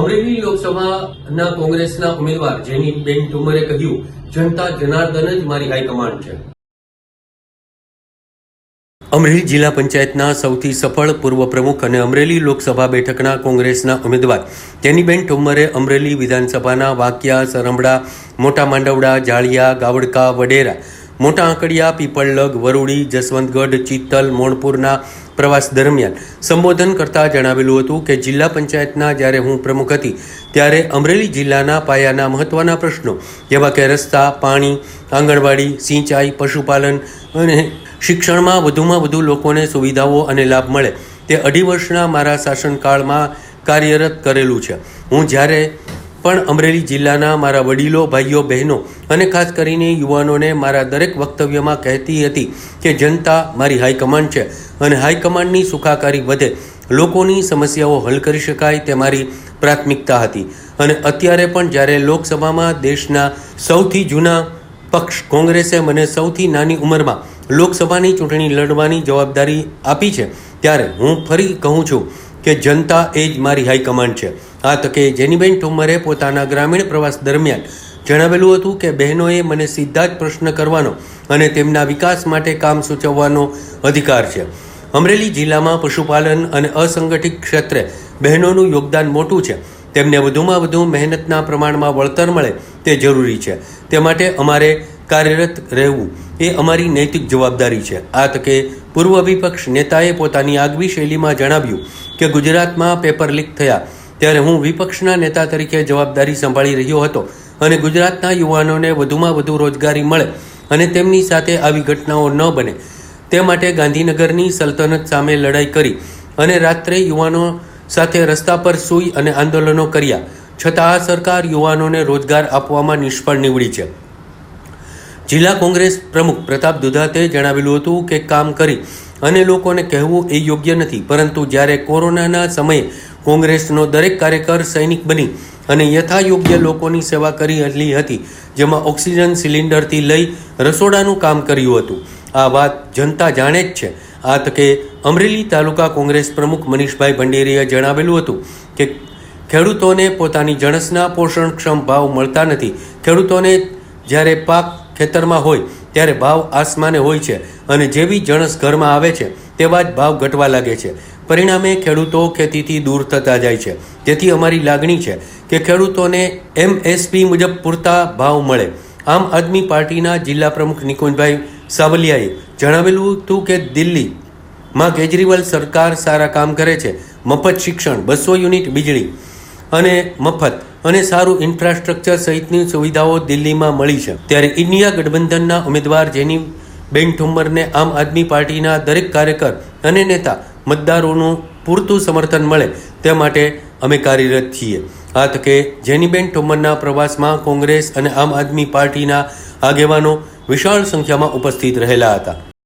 અમરેલી લોકસભાના કોંગ્રેસના ઉમેદવાર જેનીબેન ઠુમ્મરે કહ્યું, જનતા જનાર્દન જ મારી હાઈકમાન્ડ છે. અમરેલી જિલ્લા પંચાયતના સૌથી સફળ પૂર્વ પ્રમુખ અને અમરેલી લોકસભા બેઠકના કોંગ્રેસના ઉમેદવાર જેનીબેન ઠુમ્મરે અમરેલી વિધાનસભાના વાંકિયા, સરંબડા, મોટા માંડવડા, જાળિયા, ગાવડકા, વડેરા, મોટા આંકડિયા, પીપળલગ, વરુડી, જસવંતગઢ, ચિત્તલ, મોણપુરના પ્રવાસ દરમિયાન સંબોધન કરતા જણાવેલું હતું કે જિલ્લા પંચાયતના જ્યારે હું પ્રમુખ હતી ત્યારે અમરેલી જિલ્લાના પાયાના મહત્વના પ્રશ્નો જેવા કે રસ્તા, પાણી, આંગણવાડી, સિંચાઈ, પશુપાલન અને શિક્ષણમાં વધુમાં વધુ લોકોને સુવિધાઓ અને લાભ મળે તે 2.5 વર્ષના મારા શાસનકાળમાં કાર્યરત કરેલું છે. હું જ્યારે પણ અમરેલી જિલ્લાના મારા વડીલો, ભાઈઓ, બહેનો અને ખાસ કરીને યુવાનોને મારા દરેક વક્તવ્યમાં કહેતી હતી કે જનતા મારી હાઈકમાન્ડ છે અને હાઈકમાન્ડની સુખાકારી વધે, લોકોની સમસ્યાઓ હલ કરી શકાય તે મારી પ્રાથમિકતા હતી. અને અત્યારે પણ જ્યારે લોકસભામાં દેશના સૌથી જૂના પક્ષ કોંગ્રેસે મને સૌથી નાની ઉંમરમાં લોકસભાની ચૂંટણી લડવાની જવાબદારી આપી છે ત્યારે હું ફરી કહું છું કે જનતા એ જ મારી હાઈકમાન્ડ છે. આ તકે જેનીબેન ઠુમ્મરે પોતાના ગ્રામીણ પ્રવાસ દરમિયાન જણાવેલું હતું કે બહેનોએ મને સીધા જ પ્રશ્ન કરવાનો અને તેમના વિકાસ માટે કામ સૂચવવાનો અધિકાર છે. અમરેલી જિલ્લામાં પશુપાલન અને અસંગઠિત ક્ષેત્રે બહેનોનું યોગદાન મોટું છે. તેમને વધુમાં વધુ મહેનતના પ્રમાણમાં વળતર મળે તે જરૂરી છે. તે માટે અમારે કાર્યરત રહેવું એ અમારી નૈતિક જવાબદારી છે. આ તકે પૂર્વ વિપક્ષ નેતાએ પોતાની આગવી શૈલીમાં જણાવ્યું કે ગુજરાતમાં પેપર લીક થયા ત્યારે હું વિપક્ષના નેતા તરીકે જવાબદારી સંભાળી રહ્યો હતો અને ગુજરાતના યુવાનોને વધુમાં વધુ રોજગારી મળે અને તેમની સાથે આવી ઘટનાઓ ન બને તે માટે ગાંધીનગરની સલ્તનત સામે લડાઈ કરી અને રાત્રે યુવાનો સાથે રસ્તા પર સૂઈ અને આંદોલનો કર્યા, છતાં આ સરકાર યુવાનોને રોજગાર આપવામાં નિષ્ફળ નીવડી છે. જિલ્લા કોંગ્રેસ પ્રમુખ પ્રતાપ દુધાતે જણાવેલું હતું કે કામ કરી અને લોકોને કહેવું એ યોગ્ય નથી, પરંતુ જ્યારે કોરોનાના સમયે કોંગ્રેસનો દરેક કાર્યકર સૈનિક બની અને યથાયોગ્ય લોકોની સેવા કરી રહી હતી, જેમાં ઓક્સિજન સિલિન્ડરથી લઈ રસોડાનું કામ કર્યું હતું. આ વાત જનતા જાણે જ છે. આ તકે અમરેલી તાલુકા કોંગ્રેસ પ્રમુખ મનીષભાઈ ભંડેરીએ જણાવેલું હતું કે ખેડૂતોને પોતાની જણસના પોષણક્ષમ ભાવ મળતા નથી. ખેડૂતોને જ્યારે પાક ખેતરમાં હોય ત્યારે ભાવ આસમાને હોય છે અને જેવી જણસ ઘરમાં આવે છે તેવા જ ભાવ ઘટવા લાગે છે. પરિણામે ખેડૂતો ખેતીથી દૂર થતા જાય છે. જેથી અમારી લાગણી છે કે ખેડૂતોને MSP મુજબ પૂરતા ભાવ મળે. આમ આદમી પાર્ટીના જિલ્લા પ્રમુખ નિકુંજભાઈ સાવલિયાએ જણાવેલું હતું કે દિલ્હીમાં કેજરીવાલ સરકાર સારા કામ કરે છે. મફત શિક્ષણ, 200 યુનિટ વીજળી અને મફત અને સારું ઇન્ફ્રાસ્ટ્રક્ચર સહિતની સુવિધાઓ દિલ્હીમાં મળી છે. ત્યારે ઇન્ડિયા ગઠબંધનના ઉમેદવાર જેનીબેન ઠુમ્મરને આમ આદમી પાર્ટીના દરેક કાર્યકર અને નેતા મતદારોનું પૂરતું સમર્થન મળે તે માટે અમે કાર્યરત છીએ. આ તકે જેનીબેન ઠુમ્મરના પ્રવાસમાં કોંગ્રેસ અને આમ આદમી પાર્ટીના આગેવાનો વિશાળ સંખ્યામાં ઉપસ્થિત રહેલા હતા.